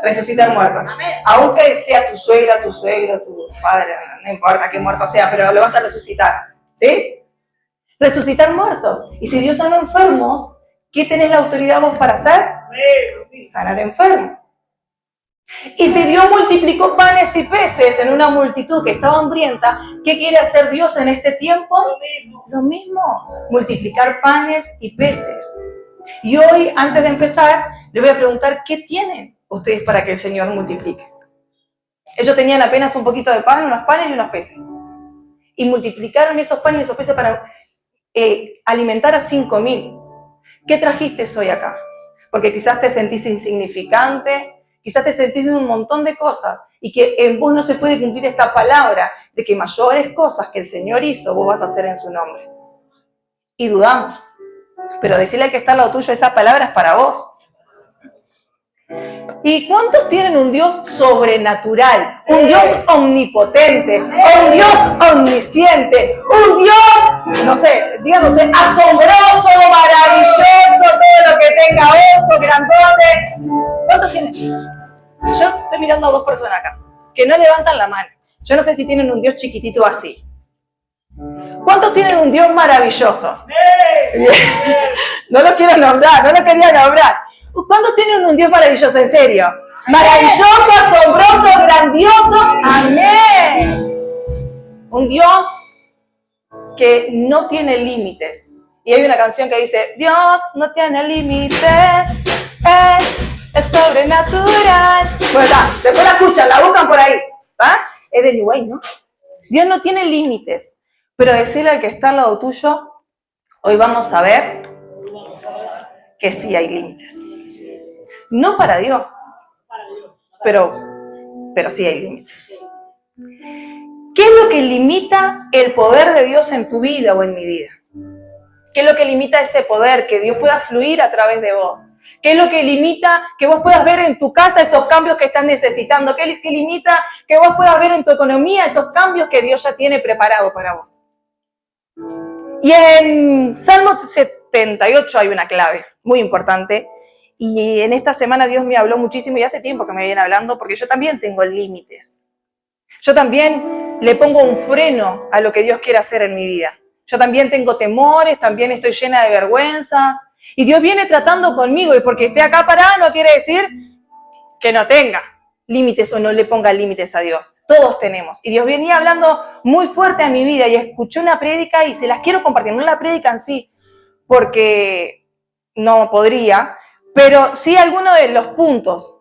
resucitar muertos. Aunque sea tu suegra, tu suegro, tu padre, no importa qué muerto sea, pero lo vas a resucitar, ¿sí? Resucitar muertos. Y si Dios sanó enfermos, ¿qué tenés la autoridad vos para hacer? Sanar enfermos. Y si Dios multiplicó panes y peces en una multitud que estaba hambrienta, ¿qué quiere hacer Dios en este tiempo? Lo mismo, multiplicar panes y peces. Y hoy, antes de empezar, les voy a preguntar, ¿qué tienen ustedes para que el Señor multiplique? Ellos tenían apenas un poquito de pan, unos panes y unos peces. Y multiplicaron esos panes y esos peces para alimentar a 5.000. ¿Qué trajiste hoy acá? Porque quizás te sentís insignificante, quizás te sentís de un montón de cosas y que en vos no se puede cumplir esta palabra de que mayores cosas que el Señor hizo, vos vas a hacer en su nombre. Y dudamos. Pero decirle al que está al lado tuyo, esa palabra es para vos. ¿Y cuántos tienen un Dios sobrenatural? Un Dios omnipotente, un Dios omnisciente, un Dios, no sé, díganme usted, asombroso, maravilloso, todo lo que tenga oso, grandote. ¿Cuántos tienen? Yo estoy mirando a dos personas acá, que no levantan la mano. Yo no sé si tienen un Dios chiquitito así. ¿Cuántos tienen un Dios maravilloso? No lo quiero nombrar, no lo quería nombrar. ¿Cuántos tienen un Dios maravilloso, en serio? Maravilloso, asombroso, grandioso. Amén. Un Dios que no tiene límites. Y hay una canción que dice, Dios no tiene límites, es sobrenatural. Bueno, está, después la escuchan, la buscan por ahí. ¿Ah? Es de New Way, ¿no? Dios no tiene límites. Pero decirle al que está al lado tuyo, hoy vamos a ver que sí hay límites. No para Dios, pero sí hay límites. ¿Qué es lo que limita el poder de Dios en tu vida o en mi vida? ¿Qué es lo que limita ese poder, que Dios pueda fluir a través de vos? ¿Qué es lo que limita que vos puedas ver en tu casa esos cambios que estás necesitando? ¿Qué es lo que limita que vos puedas ver en tu economía esos cambios que Dios ya tiene preparado para vos? Y en Salmo 78 hay una clave muy importante. Y en esta semana Dios me habló muchísimo y hace tiempo que me viene hablando porque yo también tengo límites. Yo también le pongo un freno a lo que Dios quiere hacer en mi vida. Yo también tengo temores, también estoy llena de vergüenzas. Y Dios viene tratando conmigo y porque esté acá parada no quiere decir que no tenga límites o no le ponga límites a Dios. Todos tenemos. Y Dios venía hablando muy fuerte a mi vida y escuché una prédica y se las quiero compartir. No la prédica en sí, porque no podría, pero sí alguno de los puntos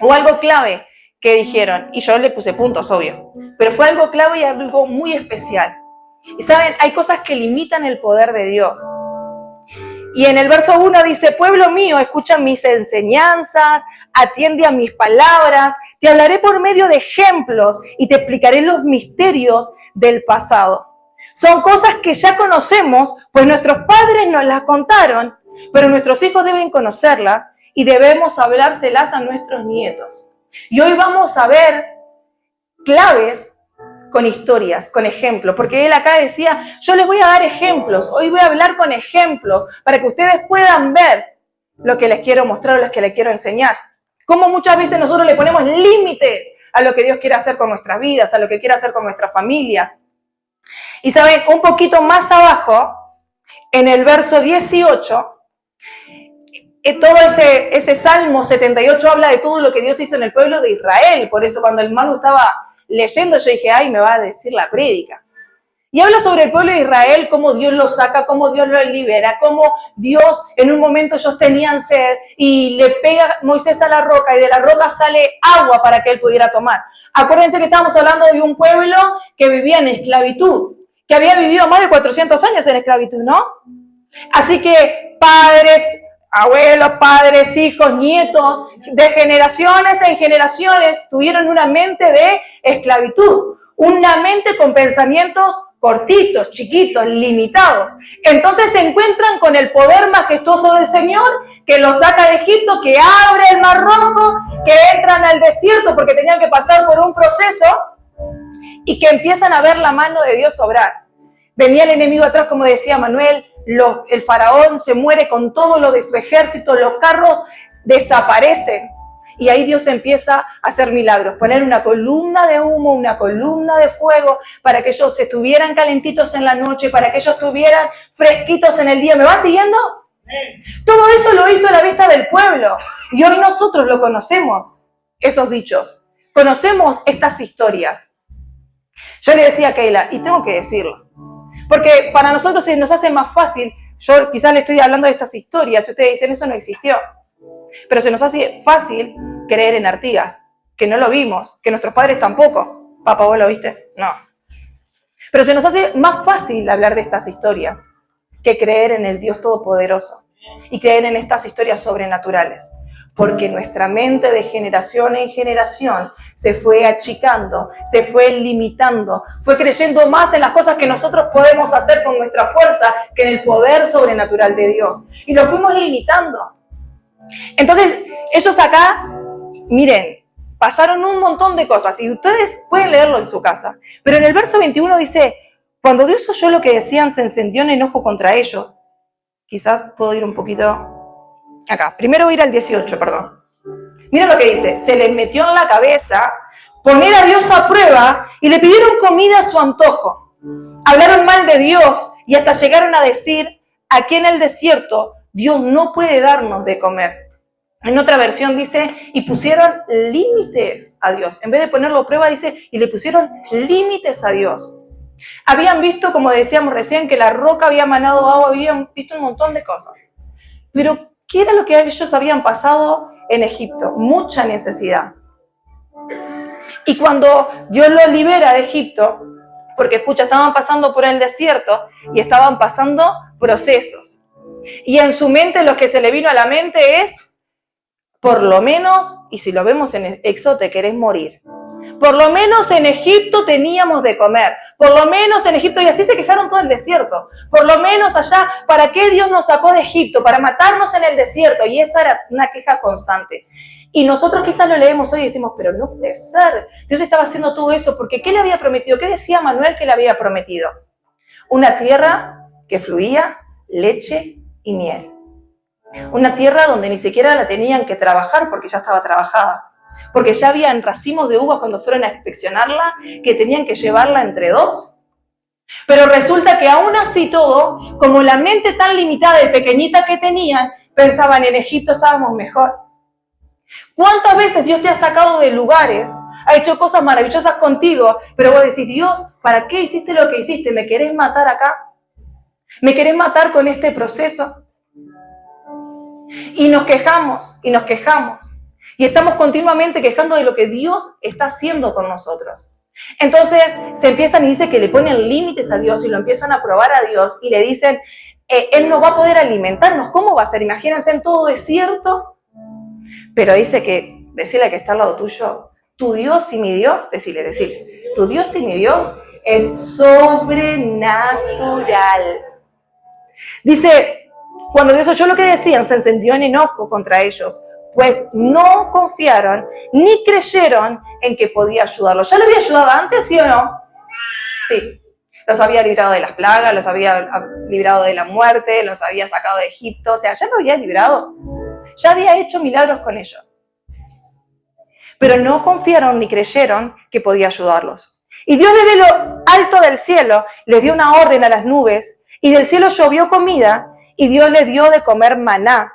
o algo clave que dijeron. Y yo le puse puntos, obvio. Pero fue algo clave y algo muy especial. Y saben, hay cosas que limitan el poder de Dios. Y en el verso 1 dice, pueblo mío, escucha mis enseñanzas, atiende a mis palabras, te hablaré por medio de ejemplos y te explicaré los misterios del pasado. Son cosas que ya conocemos, pues nuestros padres nos las contaron, pero nuestros hijos deben conocerlas y debemos hablárselas a nuestros nietos. Y hoy vamos a ver claves con historias, con ejemplos, porque él acá decía, yo les voy a dar ejemplos, hoy voy a hablar con ejemplos para que ustedes puedan ver lo que les quiero mostrar o lo que les quiero enseñar. Como muchas veces nosotros le ponemos límites a lo que Dios quiere hacer con nuestras vidas, a lo que quiere hacer con nuestras familias. Y saben, un poquito más abajo, en el verso 18, todo ese Salmo 78 habla de todo lo que Dios hizo en el pueblo de Israel. Por eso cuando el hermano estaba leyendo, yo dije, ay, me va a decir la prédica. Y habla sobre el pueblo de Israel, cómo Dios los saca, cómo Dios los libera, cómo Dios, en un momento ellos tenían sed y le pega Moisés a la roca y de la roca sale agua para que él pudiera tomar. Acuérdense que estamos hablando de un pueblo que vivía en esclavitud, que había vivido más de 400 años en esclavitud, ¿no? Así que padres, abuelos, padres, hijos, nietos, de generaciones en generaciones tuvieron una mente de esclavitud, una mente con pensamientos cortitos, chiquitos, limitados. Entonces se encuentran con el poder majestuoso del Señor que los saca de Egipto, que abre el Mar Rojo, que entran al desierto porque tenían que pasar por un proceso y que empiezan a ver la mano de Dios obrar. Venía el enemigo atrás, como decía Manuel, el faraón se muere con todo lo de su ejército, los carros desaparecen. Y ahí Dios empieza a hacer milagros, poner una columna de humo, una columna de fuego, para que ellos estuvieran calentitos en la noche, para que ellos estuvieran fresquitos en el día. ¿Me va siguiendo? Todo eso lo hizo a la vista del pueblo. Y hoy nosotros lo conocemos, esos dichos. Conocemos estas historias. Yo le decía a Keila, y tengo que decirlo, porque para nosotros se nos hace más fácil. Yo quizás le estoy hablando de estas historias y ustedes dicen, eso no existió. Pero se nos hace fácil creer en Artigas, que no lo vimos, que nuestros padres tampoco. Papá, ¿vos lo viste? No. Pero se nos hace más fácil hablar de estas historias que creer en el Dios Todopoderoso y creer en estas historias sobrenaturales. Porque nuestra mente de generación en generación se fue achicando, se fue limitando, fue creyendo más en las cosas que nosotros podemos hacer con nuestra fuerza que en el poder sobrenatural de Dios. Y lo fuimos limitando. Entonces, ellos acá, miren, pasaron un montón de cosas y ustedes pueden leerlo en su casa. Pero en el verso 21 dice, cuando Dios oyó lo que decían, se encendió en enojo contra ellos. Quizás puedo ir un poquito acá. Primero voy a ir al 18, perdón. Mira lo que dice. Se les metió en la cabeza poner a Dios a prueba y le pidieron comida a su antojo. Hablaron mal de Dios y hasta llegaron a decir, aquí en el desierto Dios no puede darnos de comer. En otra versión dice, y pusieron límites a Dios. En vez de ponerlo a prueba, dice, y le pusieron límites a Dios. Habían visto, como decíamos recién, que la roca había manado agua, habían visto un montón de cosas. Pero, ¿qué era lo que ellos habían pasado en Egipto? Mucha necesidad. Y cuando Dios los libera de Egipto, porque escucha, estaban pasando por el desierto y estaban pasando procesos. Y en su mente lo que se le vino a la mente es, por lo menos, y si lo vemos en Éxodo, te querés morir. Por lo menos en Egipto teníamos de comer. Por lo menos en Egipto, y así se quejaron todo el desierto. Por lo menos allá, ¿para qué Dios nos sacó de Egipto? Para matarnos en el desierto. Y esa era una queja constante. Y nosotros quizás lo leemos hoy y decimos, pero no puede ser. Dios estaba haciendo todo eso porque ¿qué le había prometido? ¿Qué decía Manuel que le había prometido? Una tierra que fluía leche y miel. Una tierra donde ni siquiera la tenían que trabajar porque ya estaba trabajada. Porque ya habían racimos de uvas cuando fueron a inspeccionarla que tenían que llevarla entre dos. Pero resulta que aún así todo, como la mente tan limitada y pequeñita que tenían, pensaban en Egipto estábamos mejor. ¿Cuántas veces Dios te ha sacado de lugares, ha hecho cosas maravillosas contigo, pero vos decís, Dios, ¿para qué hiciste lo que hiciste? ¿Me querés matar acá? ¿Me querés matar con este proceso? Y nos quejamos, y nos quejamos. Y estamos continuamente quejando de lo que Dios está haciendo con nosotros. Entonces se empiezan y dice que le ponen límites a Dios y lo empiezan a probar a Dios y le dicen, Él no va a poder alimentarnos. ¿Cómo va a ser? Imagínense en todo desierto. Pero dice que, decirle que está al lado tuyo, tu Dios y mi Dios, decirle, tu Dios y mi Dios es sobrenatural. Dice, cuando Dios oyó lo que decían, se encendió en enojo contra ellos, pues no confiaron ni creyeron en que podía ayudarlos. ¿Ya lo había ayudado antes, sí o no? Sí. Los había librado de las plagas, los había librado de la muerte, los había sacado de Egipto, o sea, ya lo había librado. Ya había hecho milagros con ellos. Pero no confiaron ni creyeron que podía ayudarlos. Y Dios desde lo alto del cielo les dio una orden a las nubes y del cielo llovió comida y Dios les dio de comer maná,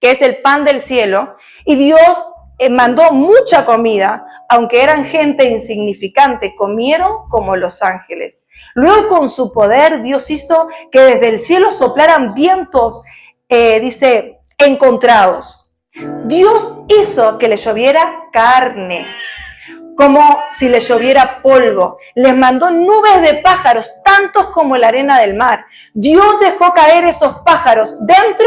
que es el pan del cielo, y Dios mandó mucha comida, aunque eran gente insignificante, comieron como los ángeles. Luego con su poder Dios hizo que desde el cielo soplaran vientos, dice, encontrados. Dios hizo que les lloviera carne, como si les lloviera polvo. Les mandó nubes de pájaros, tantos como la arena del mar. Dios dejó caer esos pájaros dentro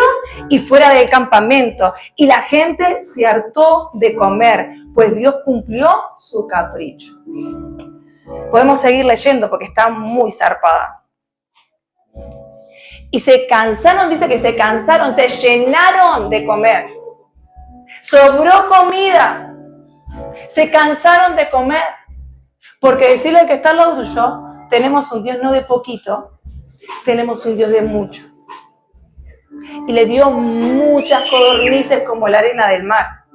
y fuera del campamento. Y la gente se hartó de comer, pues Dios cumplió su capricho. Podemos seguir leyendo porque está muy zarpada. Y se cansaron, dice que se cansaron, se llenaron de comer. Sobró comida. Se cansaron de comer. Porque decirle al que está al lado tuyo, tenemos un Dios no de poquito, tenemos un Dios de mucho. Y le dio muchas codornices como la arena del mar.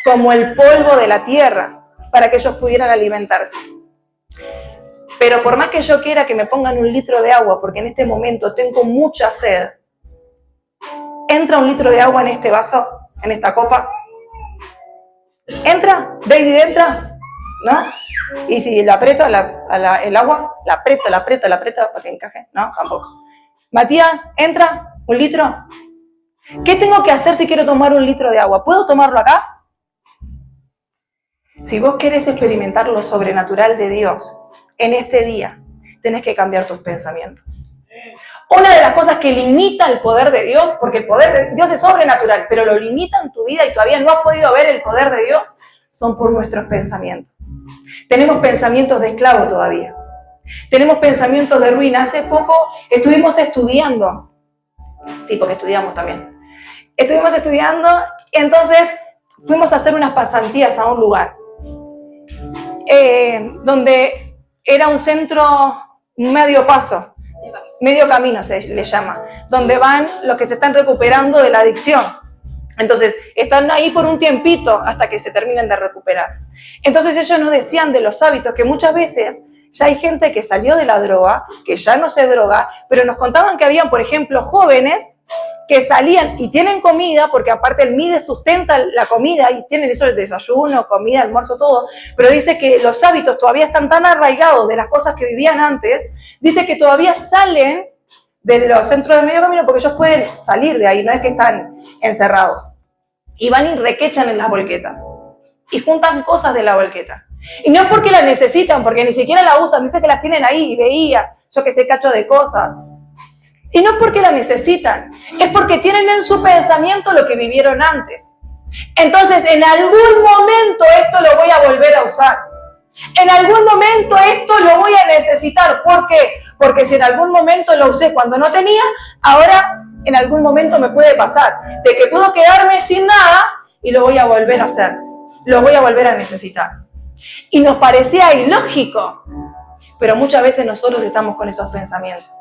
como el polvo de la tierra, para que ellos pudieran alimentarse. Pero por más que yo quiera que me pongan 1 litro de agua, porque en este momento tengo mucha sed, ¿entra 1 litro de agua en este vaso, en esta copa? ¿Entra? ¿David entra? ¿No? Y si le aprieto el agua, la aprieto para que encaje. No, tampoco. Matías, ¿entra 1 litro? ¿Qué tengo que hacer si quiero tomar 1 litro de agua? ¿Puedo tomarlo acá? Si vos querés experimentar lo sobrenatural de Dios en este día, tenés que cambiar tus pensamientos. Una de las cosas que limita el poder de Dios, porque el poder de Dios es sobrenatural, pero lo limita en tu vida y todavía no has podido ver el poder de Dios, son por nuestros pensamientos. Tenemos pensamientos de esclavo todavía. Tenemos pensamientos de ruina. Hace poco estuvimos estudiando. Sí, porque estudiamos también. Estuvimos estudiando y entonces fuimos a hacer unas pasantías a un lugar. Donde era un centro medio paso. Medio camino se le llama. Donde van los que se están recuperando de la adicción. Entonces, están ahí por un tiempito hasta que se terminen de recuperar. Entonces, ellos nos decían de los hábitos que muchas veces ya hay gente que salió de la droga, que ya no se droga, pero nos contaban que habían, por ejemplo, jóvenes que salían y tienen comida, porque aparte el MIDE sustenta la comida y tienen eso de desayuno, comida, almuerzo, todo, pero dice que los hábitos todavía están tan arraigados de las cosas que vivían antes, dice que todavía salen de los centros de medio camino porque ellos pueden salir de ahí, no es que están encerrados. Y van y requechan en las volquetas. Y juntan cosas de la volqueta. Y no es porque las necesitan, porque ni siquiera la usan, dice que las tienen ahí y veías, yo que sé, cacho de cosas. Y no es porque las necesitan, es porque tienen en su pensamiento lo que vivieron antes. Entonces, en algún momento esto lo voy a volver a usar. En algún momento esto lo voy a necesitar. ¿Por qué? Porque si en algún momento lo usé cuando no tenía, ahora en algún momento me puede pasar de que puedo quedarme sin nada y lo voy a volver a hacer. Lo voy a volver a necesitar. Y nos parecía ilógico, pero muchas veces nosotros estamos con esos pensamientos.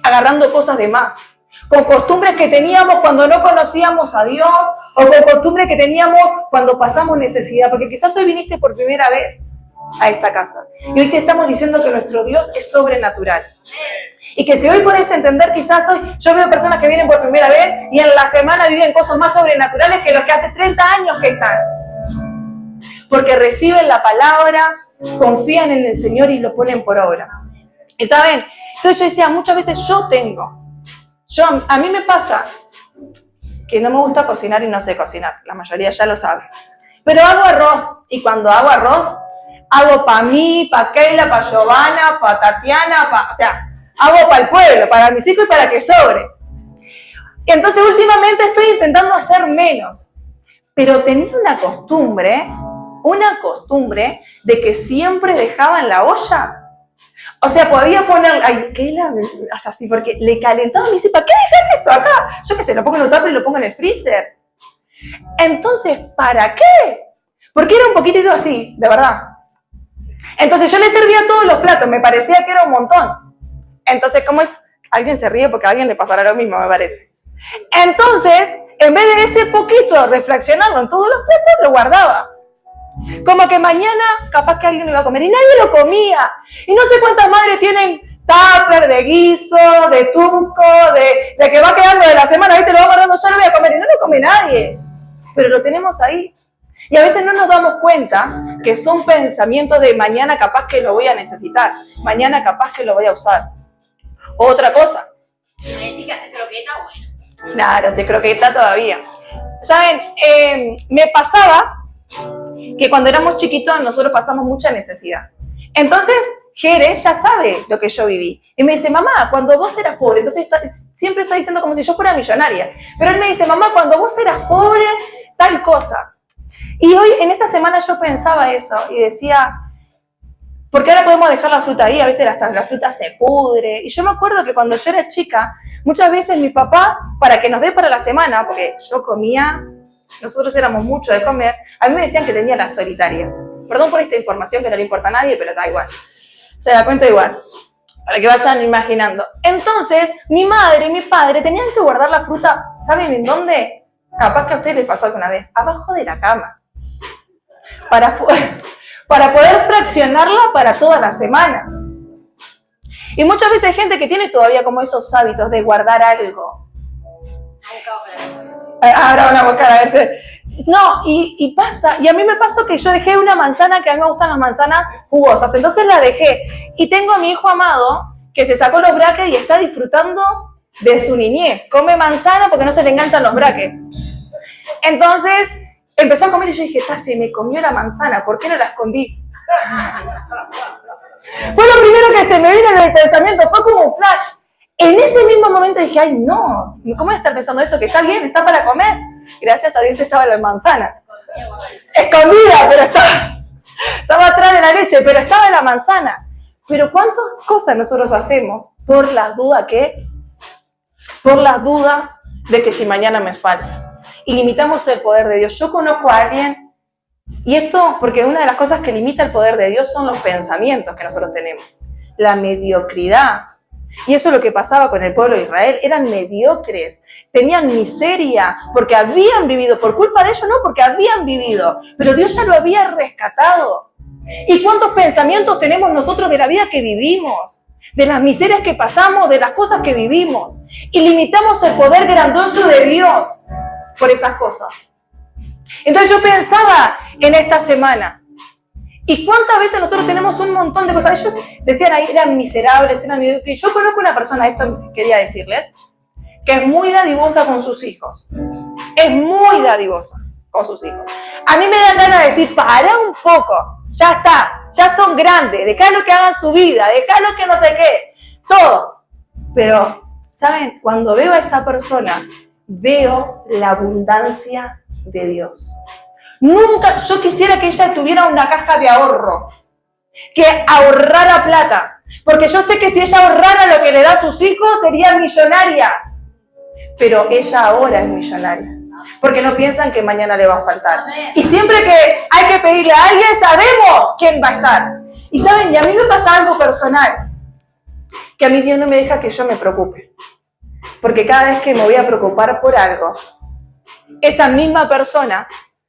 Agarrando cosas de más. Con costumbres que teníamos cuando no conocíamos a Dios o con costumbres que teníamos cuando pasamos necesidad. Porque quizás hoy viniste por primera vez a esta casa. Y hoy te estamos diciendo que nuestro Dios es sobrenatural. Y que si hoy podés entender, quizás hoy, yo veo personas que vienen por primera vez y en la semana viven cosas más sobrenaturales que los que hace 30 años que están. Porque reciben la palabra, confían en el Señor y lo ponen por obra. Y saben, entonces yo decía, muchas veces a mí me pasa que no me gusta cocinar y no sé cocinar, la mayoría ya lo sabe. Pero hago arroz, y cuando hago arroz, hago para mí, para Keila, para Giovanna, para Tatiana, o sea, hago para el pueblo, para mis hijos y para que sobre. Y entonces últimamente estoy intentando hacer menos, pero tenía una costumbre de que siempre dejaba en la olla. O sea, podía poner, o sea, así, porque le calentaba y me dice, ¿para qué dejaste esto acá? Yo qué sé, lo pongo en un tupper y lo pongo en el freezer. Entonces, ¿para qué? Porque era un poquitito así, de verdad. Entonces yo le servía todos los platos, me parecía que era un montón. Entonces, ¿cómo es? Alguien se ríe porque a alguien le pasará lo mismo, me parece. Entonces, en vez de ese poquito reflexionarlo en todos los platos, lo guardaba. Como que mañana capaz que alguien lo iba a comer y nadie lo comía. Y no sé cuántas madres tienen tupper de guiso, de turco, de que va quedando de la semana, ¿viste? Lo va guardando, ya lo voy a comer y no lo come nadie. Pero lo tenemos ahí. Y a veces no nos damos cuenta que son pensamientos de mañana capaz que lo voy a necesitar, mañana capaz que lo voy a usar. Otra cosa. Si me decís que haces croqueta, bueno. Claro, se croqueta todavía. ¿Saben? Me pasaba que cuando éramos chiquitos nosotros pasamos mucha necesidad. Entonces, Jere ya sabe lo que yo viví. Y me dice, mamá, cuando vos eras pobre, entonces siempre está diciendo como si yo fuera millonaria. Pero él me dice, mamá, cuando vos eras pobre, tal cosa. Y hoy, en esta semana, yo pensaba eso y decía, ¿por qué ahora podemos dejar la fruta ahí? A veces hasta la fruta se pudre. Y yo me acuerdo que cuando yo era chica, muchas veces mis papás, para que nos dé para la semana, porque yo comía, nosotros éramos mucho de comer, a mí me decían que tenía la solitaria. Perdón por esta información que no le importa a nadie, pero da igual. Se la cuento igual, para que vayan imaginando. Entonces, mi madre y mi padre tenían que guardar la fruta, ¿saben en dónde? capaz que a ustedes les pasó alguna vez, abajo de la cama, para poder fraccionarla para toda la semana. Y muchas veces hay gente que tiene todavía como esos hábitos de guardar algo. Ahora van a buscar a ver. No, y pasa, y a mí me pasó que yo dejé una manzana, que a mí me gustan las manzanas jugosas, entonces la dejé. Y tengo a mi hijo amado, que se sacó los braques y está disfrutando de su niñez. Come manzana porque no se le enganchan los braques. Entonces, empezó a comer y yo dije, se me comió la manzana, ¿por qué no la escondí? Fue lo primero que se me vino en el pensamiento, fue como un flash. En ese mismo momento dije, ay no, ¿cómo estar pensando eso? Que está bien, está para comer. Gracias a Dios estaba la manzana. Escondida, pero estaba atrás de la leche, pero estaba la manzana. Pero ¿cuántas cosas nosotros hacemos por las dudas que? Por las dudas de que si mañana me falta. Y limitamos el poder de Dios. Yo conozco a alguien, y esto porque una de las cosas que limita el poder de Dios son los pensamientos que nosotros tenemos. La mediocridad. Y eso es lo que pasaba con el pueblo de Israel. Eran mediocres, tenían miseria, porque habían vivido, por culpa de ellos no, porque habían vivido. Pero Dios ya lo había rescatado. ¿Y cuántos pensamientos tenemos nosotros de la vida que vivimos? De las miserias que pasamos, de las cosas que vivimos. Y limitamos el poder grandioso de Dios por esas cosas. Entonces yo pensaba en esta semana, ¿y cuántas veces nosotros tenemos un montón de cosas? Ellos decían ahí, eran miserables, eran mediocres. Yo conozco una persona, esto quería decirles, que es muy dadivosa con sus hijos. Es muy dadivosa con sus hijos. A mí me da ganas de decir, para un poco, ya está, ya son grandes, dejalo que hagan su vida, dejalo que no sé qué, todo. Pero, ¿saben? Cuando veo a esa persona, veo la abundancia de Dios. Nunca, yo quisiera que ella tuviera una caja de ahorro, que ahorrara plata, porque yo sé que si ella ahorrara lo que le da a sus hijos, sería millonaria. Pero ella ahora es millonaria, porque no piensan que mañana le va a faltar. Y siempre que hay que pedirle a alguien, sabemos quién va a estar. Y saben, y a mí me pasa algo personal, que a mí Dios no me deja que yo me preocupe. Porque cada vez que me voy a preocupar por algo, esa misma persona,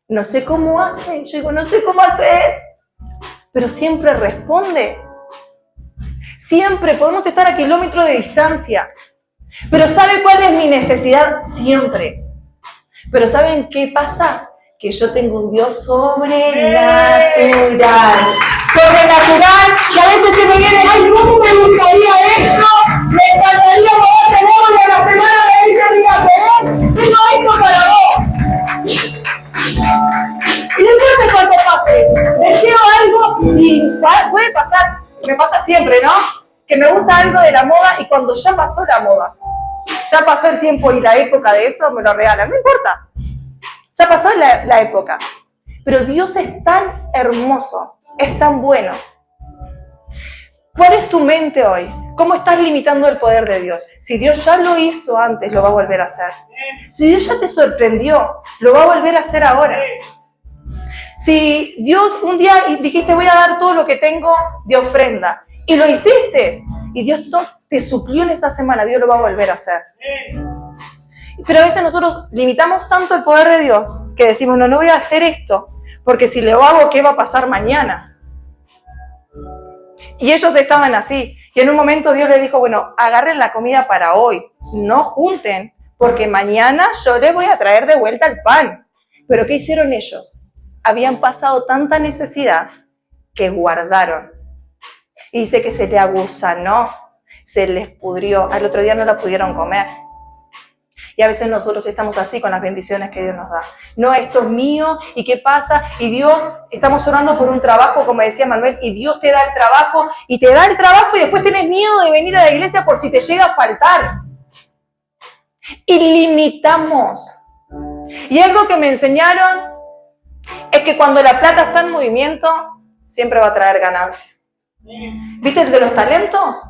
no sé cómo hace, yo digo, no sé cómo hacer, pero siempre responde. Siempre, podemos estar a kilómetros de distancia, pero ¿sabe cuál es mi necesidad? Siempre. Pero ¿saben qué pasa? Que yo tengo un Dios sobrenatural, y a veces se me viene, ay, ¿cómo me gustaría esto? Me encantaría poder tenerlo y a la semana me dice, mira, tengo esto para vos. Y no importa cuánto pase, deseo algo y puede pasar, me pasa siempre, ¿no? Que me gusta algo de la moda y cuando ya pasó la moda, ya pasó el tiempo y la época de eso, me lo regalan, no importa. Ya pasó la época. Pero Dios es tan hermoso, es tan bueno. ¿Cuál es tu mente hoy? ¿Cómo estás limitando el poder de Dios? Si Dios ya lo hizo antes, lo va a volver a hacer. Si Dios ya te sorprendió, lo va a volver a hacer ahora. Si Dios un día dijiste voy a dar todo lo que tengo de ofrenda y lo hiciste y Dios te suplió en esa semana, Dios lo va a volver a hacer. Pero a veces nosotros limitamos tanto el poder de Dios que decimos no voy a hacer esto porque si lo hago, ¿qué va a pasar mañana? Y ellos estaban así y en un momento Dios les dijo, bueno, agarren la comida para hoy, no junten porque mañana yo les voy a traer de vuelta el pan. ¿Pero qué hicieron ellos? Habían pasado tanta necesidad que guardaron. Y dice que se le agusanó, se les pudrió. Al otro día no la pudieron comer. Y a veces nosotros estamos así con las bendiciones que Dios nos da. No, esto es mío, ¿y qué pasa? Y Dios, estamos orando por un trabajo, como decía Manuel, y Dios te da el trabajo, y te da el trabajo y después tienes miedo de venir a la iglesia por si te llega a faltar. Y limitamos. Y algo que me enseñaron es que cuando la plata está en movimiento, siempre va a traer ganancia. ¿Viste el de los talentos?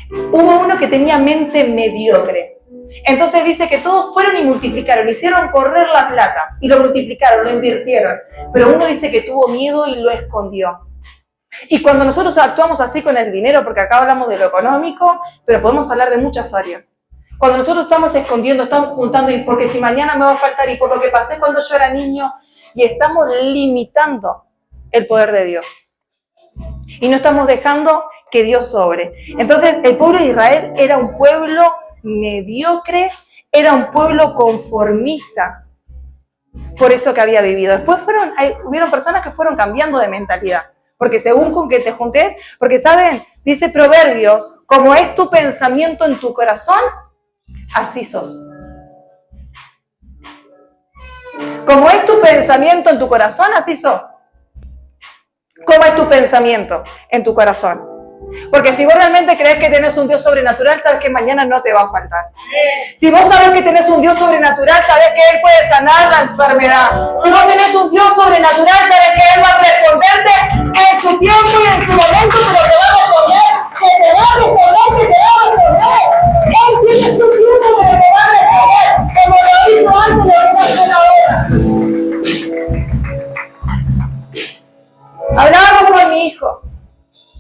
Hubo uno que tenía mente mediocre. Entonces dice que todos fueron y multiplicaron, hicieron correr la plata y lo multiplicaron, lo invirtieron. Pero uno dice que tuvo miedo y lo escondió. Y cuando nosotros actuamos así con el dinero, porque acá hablamos de lo económico, pero podemos hablar de muchas áreas. Cuando nosotros estamos escondiendo, estamos juntando, y porque si mañana me va a faltar, y por lo que pasé cuando yo era niño, y estamos limitando el poder de Dios. Y no estamos dejando que Dios sobre. Entonces, el pueblo de Israel era un pueblo mediocre, era un pueblo conformista. Por eso que había vivido. Después hubieron personas que fueron cambiando de mentalidad. Porque según con que te juntes, porque saben, dice Proverbios, como es tu pensamiento en tu corazón, así sos. Como es tu pensamiento en tu corazón, así sos. ¿Cómo es tu pensamiento en tu corazón? Porque si vos realmente crees que tenés un Dios sobrenatural, sabes que mañana no te va a faltar. Si vos sabes que tenés un Dios sobrenatural, sabes que Él puede sanar la enfermedad. Si vos tenés un Dios sobrenatural, sabes que Él va a responderte en su tiempo y en su momento, pero te va a responder, que te va a responder, que te va a responder. Él tiene su tiempo, pero te va a responder, como lo hizo antes, lo que va a hacer ahora. Hablábamos con mi hijo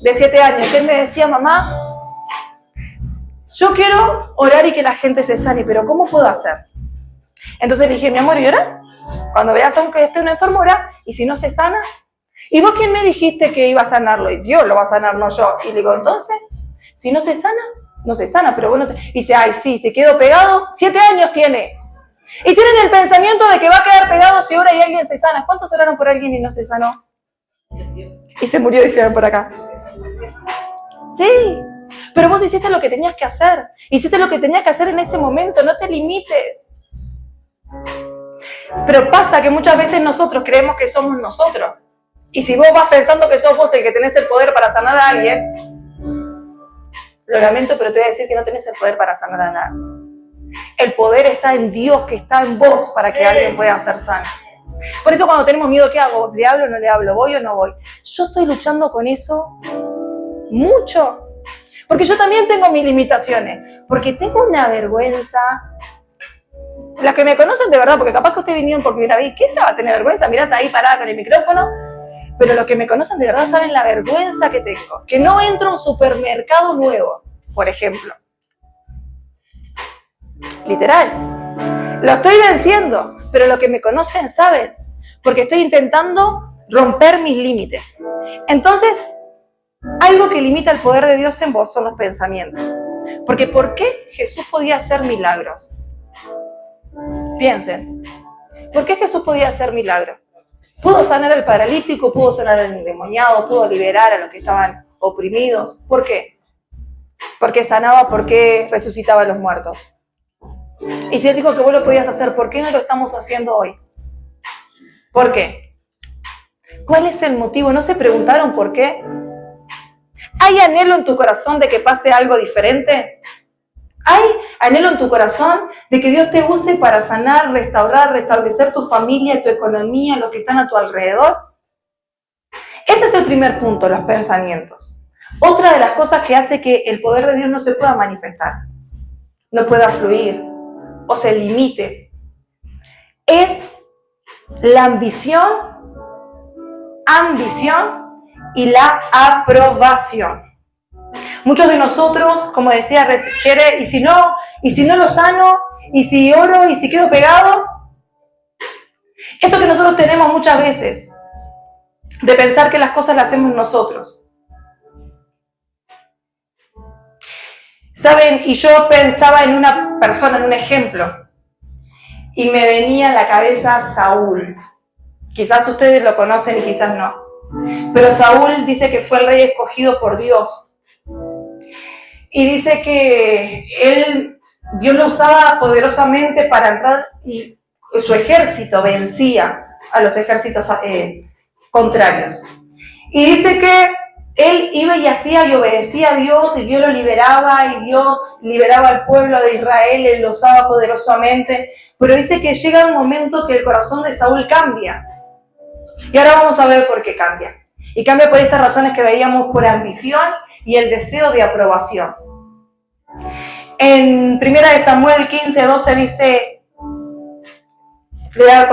de 7 años, él me decía, mamá, yo quiero orar y que la gente se sane, pero ¿cómo puedo hacer? Entonces le dije, mi amor, ¿y ora? Cuando veas aunque esté una enfermera, y si no se sana, ¿y vos quién me dijiste que iba a sanarlo? Y Dios lo va a sanar, no yo. Y le digo, entonces, si no se sana, no se sana, pero bueno, y dice, ay, sí, se quedó pegado, 7 años tiene. Y tienen el pensamiento de que va a quedar pegado si ora y alguien se sana. ¿Cuántos oraron por alguien y no se sanó? Y se murió, dijeron por acá. Sí, pero vos hiciste lo que tenías que hacer. Hiciste lo que tenías que hacer en ese momento, no te limites. Pero pasa que muchas veces nosotros creemos que somos nosotros. Y si vos vas pensando que sos vos el que tenés el poder para sanar a alguien, lo lamento, pero te voy a decir que no tenés el poder para sanar a nadie. El poder está en Dios, que está en vos, para que alguien pueda ser sano. Por eso cuando tenemos miedo, ¿qué hago? ¿Le hablo o no le hablo? ¿Voy o no voy? Yo estoy luchando con eso mucho. Porque yo también tengo mis limitaciones. Porque tengo una vergüenza. Las que me conocen de verdad, porque capaz que ustedes vinieron por primera vez, ¿qué estaba a tener vergüenza? Mirá, está ahí parada con el micrófono. Pero los que me conocen de verdad saben la vergüenza que tengo. Que no entro a un supermercado nuevo, por ejemplo. Literal. Lo estoy venciendo, pero los que me conocen saben. Porque estoy intentando romper mis límites. Entonces, algo que limita el poder de Dios en vos son los pensamientos. Porque ¿por qué Jesús podía hacer milagros? Piensen. ¿Por qué Jesús podía hacer milagros? Pudo sanar al paralítico, pudo sanar al endemoniado, pudo liberar a los que estaban oprimidos. ¿Por qué? Porque sanaba, porque resucitaba a los muertos. Y si Él dijo que vos lo podías hacer, ¿por qué no lo estamos haciendo hoy? ¿Por qué? ¿Cuál es el motivo? ¿No se preguntaron por qué? ¿Hay anhelo en tu corazón de que pase algo diferente? ¿Hay anhelo en tu corazón de que Dios te use para sanar, restaurar, restablecer tu familia, tu economía, los que están a tu alrededor? Ese es el primer punto, los pensamientos. Otra de las cosas que hace que el poder de Dios no se pueda manifestar, no pueda fluir o se limite, es la ambición y la aprobación. Muchos de nosotros, como decía Jere, y si no lo sano, y si oro, y si quedo pegado, eso que nosotros tenemos muchas veces, de pensar que las cosas las hacemos nosotros. ¿Saben? Y yo pensaba en una persona, en un ejemplo, y me venía a la cabeza Saúl. Quizás ustedes lo conocen y quizás no. Pero Saúl dice que fue el rey escogido por Dios. Y dice que Dios lo usaba poderosamente para entrar y su ejército vencía a los ejércitos contrarios. Y dice que él iba y hacía y obedecía a Dios y Dios lo liberaba y Dios liberaba al pueblo de Israel, él lo usaba poderosamente. Pero dice que llega un momento que el corazón de Saúl cambia. Y ahora vamos a ver por qué cambia. Y cambia por estas razones que veíamos, por ambición y el deseo de aprobación. En 1 Samuel 15:12 dice, le voy a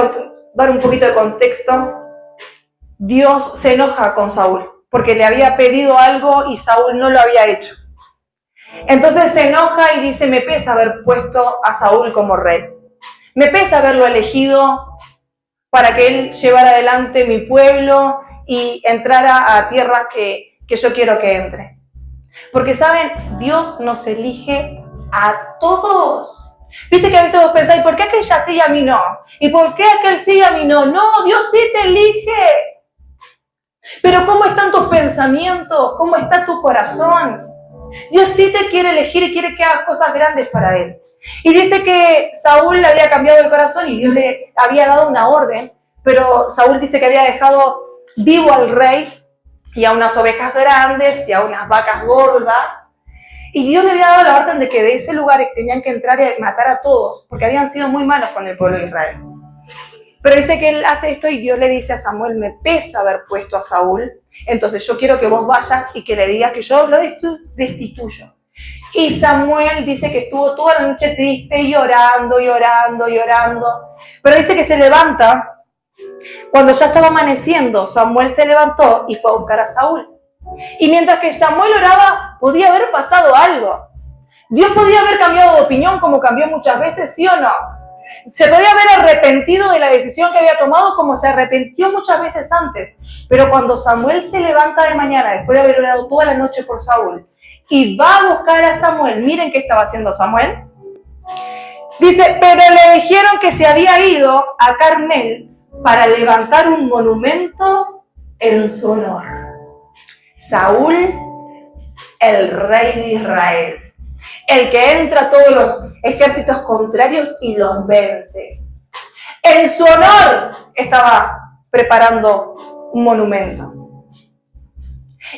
dar un poquito de contexto, Dios se enoja con Saúl porque le había pedido algo y Saúl no lo había hecho. Entonces se enoja y dice, me pesa haber puesto a Saúl como rey. Me pesa haberlo elegido para que él llevara adelante mi pueblo y entrara a tierras que yo quiero que entre. Porque, ¿saben? Dios nos elige a todos. Viste que a veces vos pensáis, ¿por qué aquella sí y a mí no? ¿Y por qué aquel sí y a mí no? No, Dios sí te elige. Pero ¿cómo están tus pensamientos? ¿Cómo está tu corazón? Dios sí te quiere elegir y quiere que hagas cosas grandes para Él. Y dice que Saúl le había cambiado el corazón y Dios le había dado una orden, pero Saúl dice que había dejado vivo al rey y a unas ovejas grandes y a unas vacas gordas. Y Dios le había dado la orden de que de ese lugar tenían que entrar y matar a todos, porque habían sido muy malos con el pueblo de Israel. Pero dice que él hace esto y Dios le dice a Samuel, me pesa haber puesto a Saúl, entonces yo quiero que vos vayas y que le digas que yo lo destituyo. Y Samuel dice que estuvo toda la noche triste y llorando. Pero dice que se levanta, cuando ya estaba amaneciendo, Samuel se levantó y fue a buscar a Saúl. Y mientras que Samuel oraba, podía haber pasado algo. Dios podía haber cambiado de opinión como cambió muchas veces, ¿sí o no? Se podía haber arrepentido de la decisión que había tomado como se arrepintió muchas veces antes. Pero cuando Samuel se levanta de mañana, después de haber orado toda la noche por Saúl, y va a buscar a Samuel, miren qué estaba haciendo Samuel. Dice, pero le dijeron que se había ido a Carmel para levantar un monumento en su honor. Saúl, el rey de Israel. El que entra a todos los ejércitos contrarios y los vence. En su honor estaba preparando un monumento.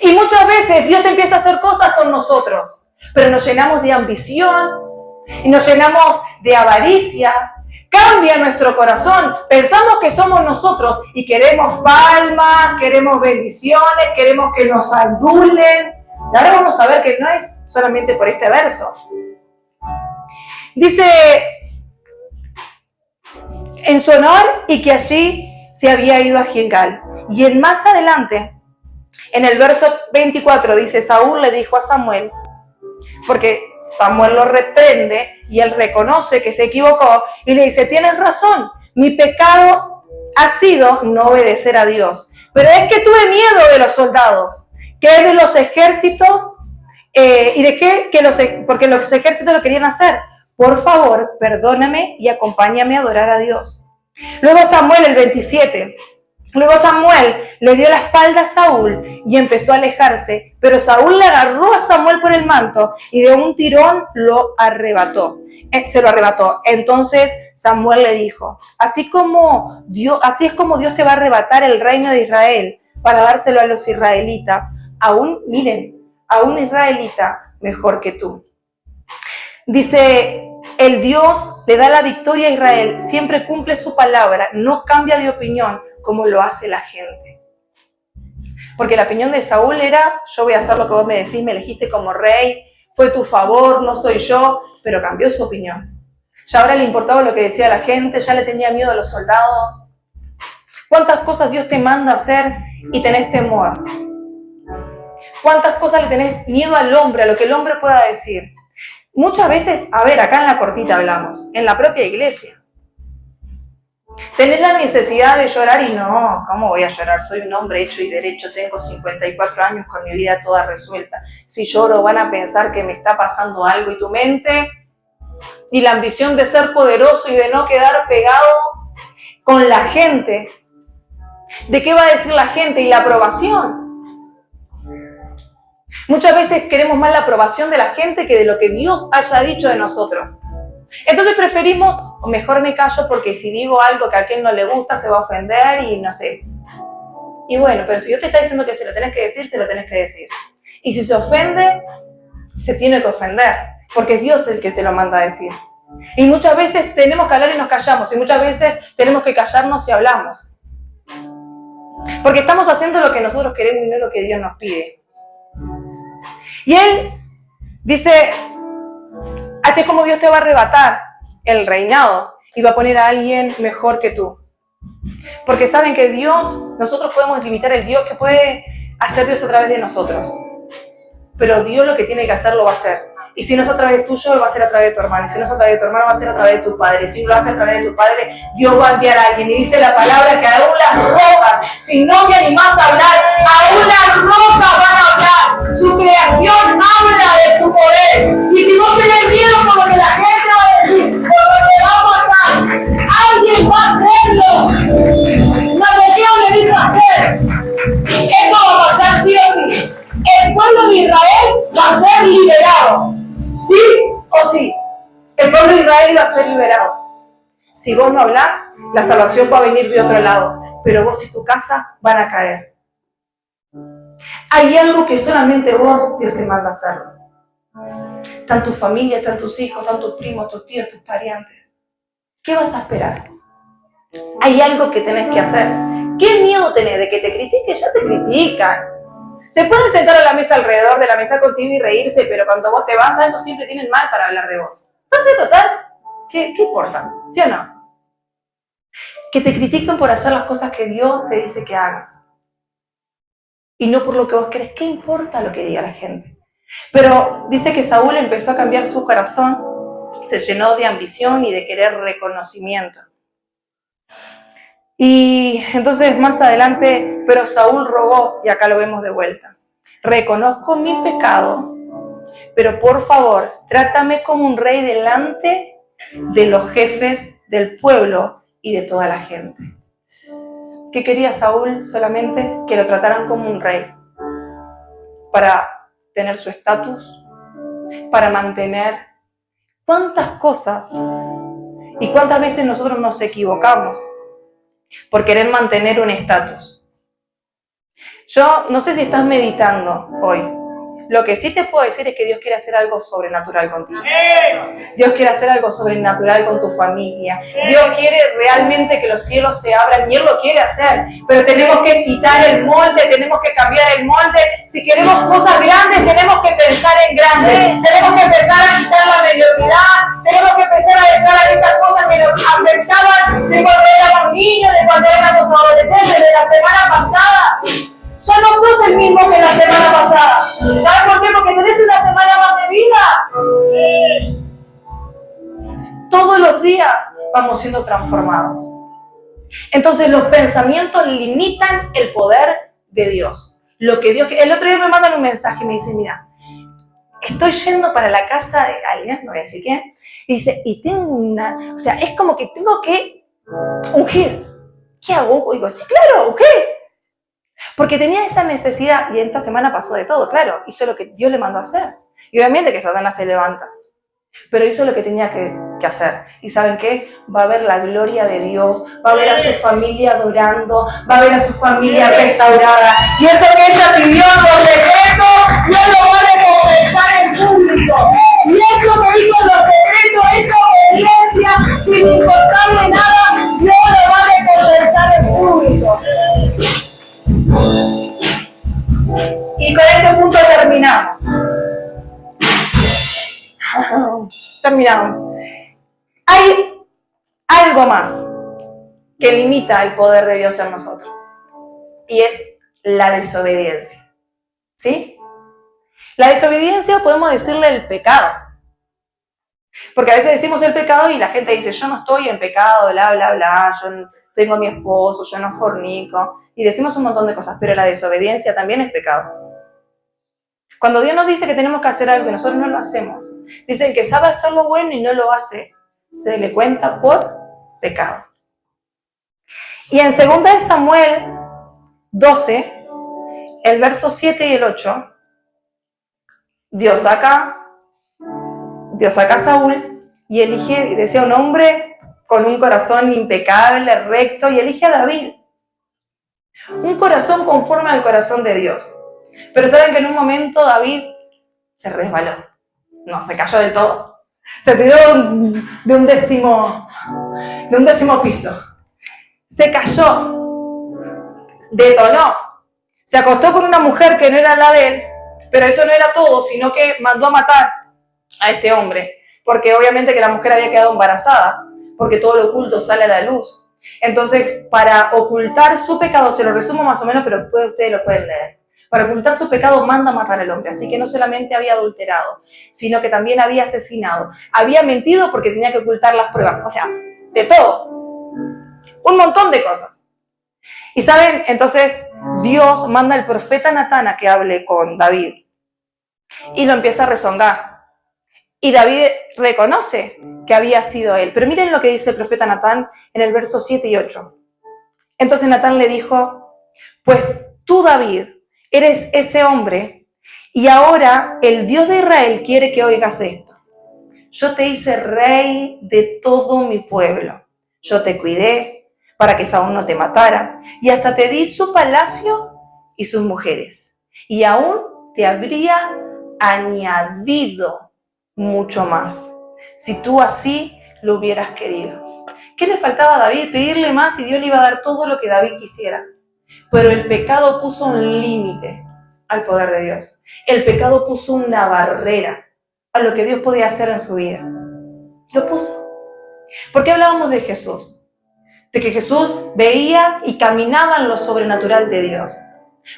Y muchas veces Dios empieza a hacer cosas con nosotros, pero nos llenamos de ambición y nos llenamos de avaricia. Cambia nuestro corazón, pensamos que somos nosotros y queremos palmas, queremos bendiciones, queremos que nos adulen. Y ahora vamos a ver que no es solamente por este verso. Dice, en su honor, y que allí se había ido a Gilgal. Y en más adelante, en el verso 24, dice, Saúl le dijo a Samuel, porque Samuel lo reprende y él reconoce que se equivocó y le dice, tienes razón, mi pecado ha sido no obedecer a Dios. Pero es que tuve miedo de los soldados, que es de los ejércitos, y dejé que porque los ejércitos lo querían hacer. Por favor, perdóname y acompáñame a adorar a Dios. Luego Samuel, el 27. Luego Samuel le dio la espalda a Saúl y empezó a alejarse, pero Saúl le agarró a Samuel por el manto y de un tirón se lo arrebató. Entonces Samuel le dijo, así es como Dios te va a arrebatar el reino de Israel para dárselo a los israelitas, a un israelita mejor que tú. Dice, el Dios le da la victoria a Israel, siempre cumple su palabra, no cambia de opinión como lo hace la gente. Porque la opinión de Saúl era, yo voy a hacer lo que vos me decís, me elegiste como rey, fue tu favor, no soy yo, pero cambió su opinión. Ya ahora le importaba lo que decía la gente, ya le tenía miedo a los soldados. ¿Cuántas cosas Dios te manda a hacer y tenés temor? ¿Cuántas cosas le tenés miedo al hombre, a lo que el hombre pueda decir? Muchas veces, a ver, acá en la cortita hablamos, en la propia iglesia. Tenés la necesidad de llorar y no, ¿cómo voy a llorar? Soy un hombre hecho y derecho, tengo 54 años con mi vida toda resuelta. Si lloro van a pensar que me está pasando algo y tu mente y la ambición de ser poderoso y de no quedar pegado con la gente. ¿De qué va a decir la gente? Y la aprobación. Muchas veces queremos más la aprobación de la gente que de lo que Dios haya dicho de nosotros. Entonces preferimos, o mejor me callo porque si digo algo que a aquel no le gusta se va a ofender y no sé. Y bueno, pero si Dios te está diciendo que se lo tenés que decir, se lo tenés que decir. Y si se ofende, se tiene que ofender, porque es Dios el que te lo manda a decir. Y muchas veces tenemos que hablar y nos callamos, y muchas veces tenemos que callarnos y hablamos. Porque estamos haciendo lo que nosotros queremos y no lo que Dios nos pide. Y él dice, así es como Dios te va a arrebatar el reinado y va a poner a alguien mejor que tú. Porque saben que Dios, nosotros podemos limitar el Dios que puede hacer Dios a través de nosotros. Pero Dios lo que tiene que hacer lo va a hacer. Y si no es a través tuyo, va a ser a través de tu hermano. Y si no es a través de tu hermano, va a ser a través de tu padre. Si no lo hace a través de tu padre, Dios va a enviar a alguien. Y dice la palabra que aún las rocas, si no te animás a hablar, aún las rocas van a hablar. Su creación habla de su poder. Y si vos tenés miedo por lo que la gente va a decir, por lo que va a pasar, alguien va a hacerlo. Mardoqueo le dijo a Esther, esto va a pasar sí o sí. El pueblo de Israel va a ser liberado. ¿Sí o sí? El pueblo de Israel iba a ser liberado. Si vos no hablás, la salvación va a venir de otro lado. Pero vos y tu casa van a caer. Hay algo que solamente vos, Dios te manda a hacerlo. Están tu familia, están tus hijos, están tus primos, tus tíos, tus parientes. ¿Qué vas a esperar? Hay algo que tenés que hacer. ¿Qué miedo tenés de que te critiquen? Ya te critican. Se pueden sentar a la mesa alrededor de la mesa contigo y reírse, pero cuando vos te vas, algo siempre tienen mal para hablar de vos. Entonces, total, ¿qué importa? ¿Sí o no? Que te critiquen por hacer las cosas que Dios te dice que hagas. Y no por lo que vos querés. ¿Qué importa lo que diga la gente? Pero dice que Saúl empezó a cambiar su corazón, se llenó de ambición y de querer reconocimiento. Y entonces más adelante, pero Saúl rogó, y acá lo vemos de vuelta, reconozco mi pecado, pero por favor, trátame como un rey delante de los jefes del pueblo y de toda la gente. ¿Qué quería Saúl solamente? Que lo trataran como un rey, para tener su estatus, para mantener cuántas cosas y cuántas veces nosotros nos equivocamos por querer mantener un estatus. Yo no sé si estás meditando hoy. Lo que sí te puedo decir es que Dios quiere hacer algo sobrenatural contigo. Dios quiere hacer algo sobrenatural con tu familia. Dios quiere realmente que los cielos se abran y Él lo quiere hacer. Pero tenemos que quitar el molde, tenemos que cambiar el molde. Si queremos cosas grandes, tenemos que pensar en grandes. Tenemos que empezar a quitar la mediocridad. Tenemos que empezar a dejar aquellas cosas que nos afectaban de cuando éramos niños, de cuando éramos adolescentes, de la semana pasada. Ya no sos el mismo que la semana pasada. ¿Sabes por qué? Porque tenés una semana más de vida. Todos los días vamos siendo transformados. Entonces los pensamientos limitan el poder de Dios. Lo que Dios, el otro día me mandan un mensaje y me dicen, mira, estoy yendo para la casa de alguien, no voy a decir quién, y dice, y tengo una, o sea, es como que tengo que ungir. ¿Qué hago? Y digo, sí, claro, ungir. Porque tenía esa necesidad, y esta semana pasó de todo, claro, hizo lo que Dios le mandó a hacer. Y obviamente que Satanás se levanta, pero hizo lo que tenía que hacer. ¿Y saben qué? Va a ver la gloria de Dios, va a ver a su familia adorando, va a ver a su familia restaurada. Y eso que ella pidió en lo secreto, Dios lo va a recompensar en público. Y eso que hizo en lo secreto, esa obediencia, sin importarle nada, Dios lo va a recompensar en público. Y con este punto terminamos. Terminamos. Hay algo más que limita el poder de Dios en nosotros. Y es la desobediencia. ¿Sí? La desobediencia podemos decirle el pecado. Porque a veces decimos el pecado y la gente dice, yo no estoy en pecado, bla, bla, bla, yo tengo a mi esposo, yo no fornico. Y decimos un montón de cosas, pero la desobediencia también es pecado. Cuando Dios nos dice que tenemos que hacer algo y nosotros no lo hacemos, dicen que sabe hacer lo bueno y no lo hace, se le cuenta por pecado. Y en 2 Samuel 12, el verso 7 y el 8, Dios saca a Saúl y elige, decía, un hombre con un corazón impecable, recto, y elige a David. Un corazón conforme al corazón de Dios. Pero saben que en un momento David se resbaló. No, se cayó del todo. Se tiró de un décimo piso. Se cayó. Detonó. Se acostó con una mujer que no era la de él, pero eso no era todo, sino que mandó a matar a este hombre. Porque obviamente que la mujer había quedado embarazada, porque todo lo oculto sale a la luz. Entonces, para ocultar su pecado, se lo resumo más o menos, pero ustedes lo pueden leer. Para ocultar su pecado manda matar al hombre. Así que no solamente había adulterado, sino que también había asesinado. Había mentido porque tenía que ocultar las pruebas. O sea, de todo. Un montón de cosas. Y saben, entonces Dios manda al profeta Natán a que hable con David. Y lo empieza a rezongar. Y David reconoce que había sido él. Pero miren lo que dice el profeta Natán en el verso 7 y 8. Entonces Natán le dijo, pues tú, David, eres ese hombre, y ahora el Dios de Israel quiere que oigas esto. Yo te hice rey de todo mi pueblo. Yo te cuidé para que Saúl no te matara, y hasta te di su palacio y sus mujeres. Y aún te habría añadido mucho más, si tú así lo hubieras querido. ¿Qué le faltaba a David? Pedirle más y Dios le iba a dar todo lo que David quisiera. Pero el pecado puso un límite al poder de Dios. El pecado puso una barrera a lo que Dios podía hacer en su vida. Lo puso. ¿Por qué hablábamos de Jesús? De que Jesús veía y caminaba en lo sobrenatural de Dios.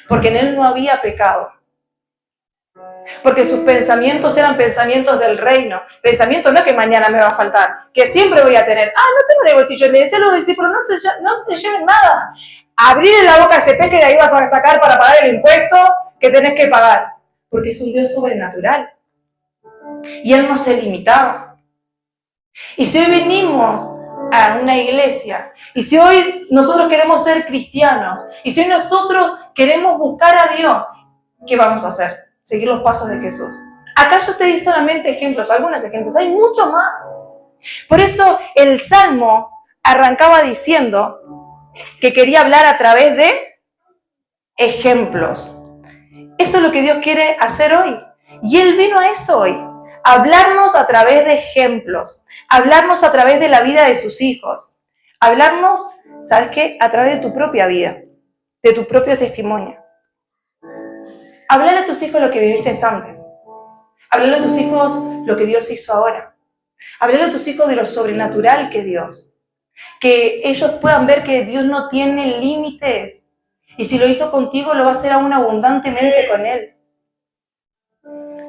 Porque en él no había pecado. Porque sus pensamientos eran pensamientos del reino. Pensamientos no que mañana me va a faltar, que siempre voy a tener. No tengo de bolsillo. Le decía a los discípulos, no se lleven nada. Abrirle la boca a ese pez que de ahí vas a sacar para pagar el impuesto que tenés que pagar. Porque es un Dios sobrenatural. Y él no se limitaba. Y si hoy venimos a una iglesia, y si hoy nosotros queremos ser cristianos, y si hoy nosotros queremos buscar a Dios, ¿qué vamos a hacer? Seguir los pasos de Jesús. Acá yo te di solamente ejemplos, algunos ejemplos, hay mucho más. Por eso el Salmo arrancaba diciendo que quería hablar a través de ejemplos. Eso es lo que Dios quiere hacer hoy. Y Él vino a eso hoy. Hablarnos a través de ejemplos. Hablarnos a través de la vida de sus hijos. Hablarnos, ¿sabes qué? A través de tu propia vida. De tu propio testimonio. Hablarle a tus hijos lo que viviste antes. Hablarle a tus hijos lo que Dios hizo ahora. Hablarle a tus hijos de lo sobrenatural que es Dios. Que ellos puedan ver que Dios no tiene límites. Y si lo hizo contigo, lo va a hacer aún abundantemente con Él.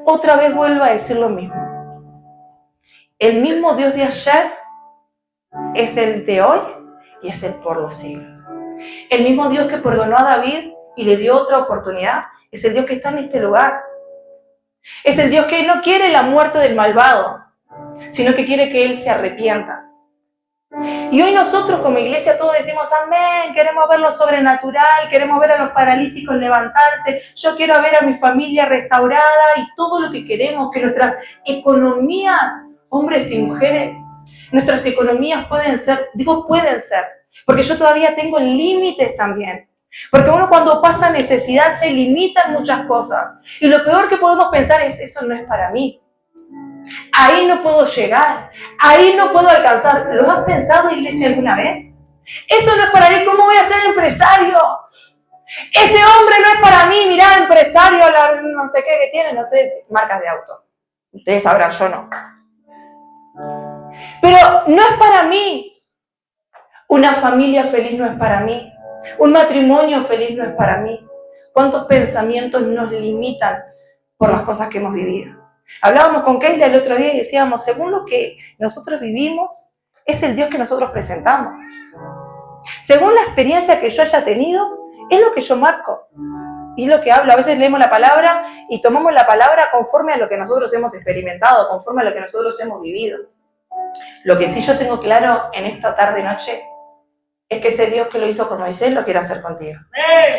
Otra vez vuelvo a decir lo mismo. El mismo Dios de ayer es el de hoy y es el por los siglos. El mismo Dios que perdonó a David y le dio otra oportunidad es el Dios que está en este lugar. Es el Dios que no quiere la muerte del malvado, sino que quiere que Él se arrepienta. Y hoy nosotros como iglesia todos decimos amén, queremos ver lo sobrenatural, queremos ver a los paralíticos levantarse, yo quiero ver a mi familia restaurada y todo lo que queremos, que nuestras economías, hombres y mujeres, nuestras economías pueden ser, porque yo todavía tengo límites también. Porque uno cuando pasa necesidad se limita en muchas cosas. Y lo peor que podemos pensar es, eso no es para mí. Ahí no puedo llegar, ahí no puedo alcanzar. ¿Lo has pensado, iglesia, alguna vez? Eso no es para mí, ¿cómo voy a ser empresario? Ese hombre no es para mí, mirá, empresario, no sé qué que tiene, no sé, marcas de auto. Ustedes sabrán, yo no. Pero no es para mí. Una familia feliz no es para mí. Un matrimonio feliz no es para mí. ¿Cuántos pensamientos nos limitan por las cosas que hemos vivido? Hablábamos con Keila el otro día y decíamos, según lo que nosotros vivimos, es el Dios que nosotros presentamos. Según la experiencia que yo haya tenido, es lo que yo marco. Y es lo que hablo. A veces leemos la palabra y tomamos la palabra conforme a lo que nosotros hemos experimentado, conforme a lo que nosotros hemos vivido. Lo que sí yo tengo claro en esta tarde-noche es que ese Dios que lo hizo con Moisés lo quiere hacer contigo.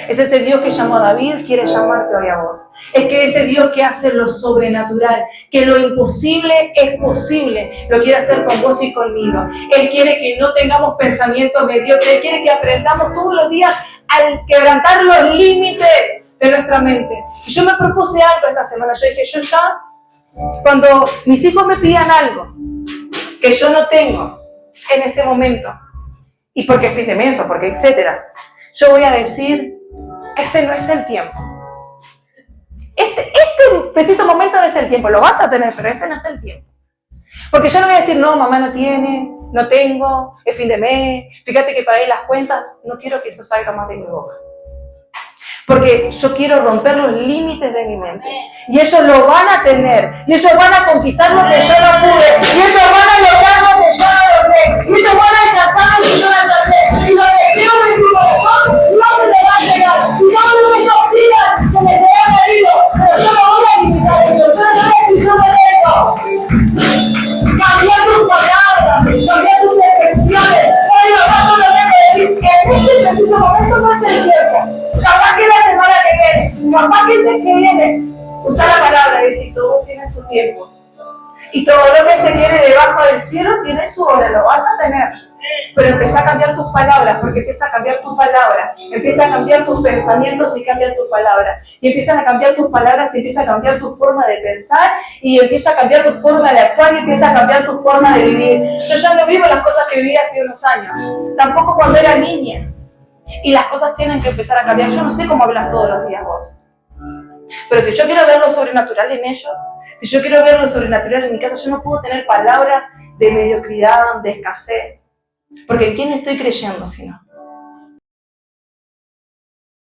Es ese Dios que llamó a David, quiere llamarte hoy a vos. Es que ese Dios que hace lo sobrenatural, que lo imposible es posible, lo quiere hacer con vos y conmigo. Él quiere que no tengamos pensamientos mediocres, Él quiere que aprendamos todos los días a quebrantar los límites de nuestra mente. Y yo me propuse algo esta semana, yo dije, yo ya, cuando mis hijos me pidan algo que yo no tengo en ese momento, y porque es fin de mes o porque etcétera, yo voy a decir, este no es el tiempo. Este preciso momento no es el tiempo, lo vas a tener, pero este no es el tiempo. Porque yo no voy a decir, no, mamá no tiene, no tengo, es fin de mes, fíjate que pagué las cuentas, no quiero que eso salga más de mi boca. Porque yo quiero romper los límites de mi mente. Y ellos lo van a tener. Y ellos van a conquistar lo que yo no pude. Y ellos van a lograr lo que yo no logré. Y ellos van a alcanzar lo que yo no alcancé. Y los deseos de su corazón no se les va a llegar. Y todo lo que ellos pidan se les será pedido. Pero yo no voy a limitar eso. Yo no voy a decir yo me dejo. Cambiar tus palabras. Cambiar tus expresiones. Hoy yo lo tengo que decir. En este preciso momento no es el tiempo. Capaz que la semana que viene, capaz que el mes que viene, usa la palabra y decir, todo tiene su tiempo. Y todo lo que se viene debajo del cielo tiene su hora, lo vas a tener. Pero empieza a cambiar tus palabras, porque empieza a cambiar tus palabras, empieza a cambiar tus pensamientos y cambian tus palabras. Y empiezan a cambiar tus palabras y empieza a cambiar tu forma de pensar, y empieza a cambiar tu forma de actuar y empieza a cambiar tu forma de vivir. Yo ya no vivo las cosas que viví hace unos años, tampoco cuando era niña. Y las cosas tienen que empezar a cambiar. Yo no sé cómo hablas todos los días vos. Pero si yo quiero ver lo sobrenatural en ellos, si yo quiero ver lo sobrenatural en mi casa, yo no puedo tener palabras de mediocridad, de escasez. Porque ¿en quién estoy creyendo si no?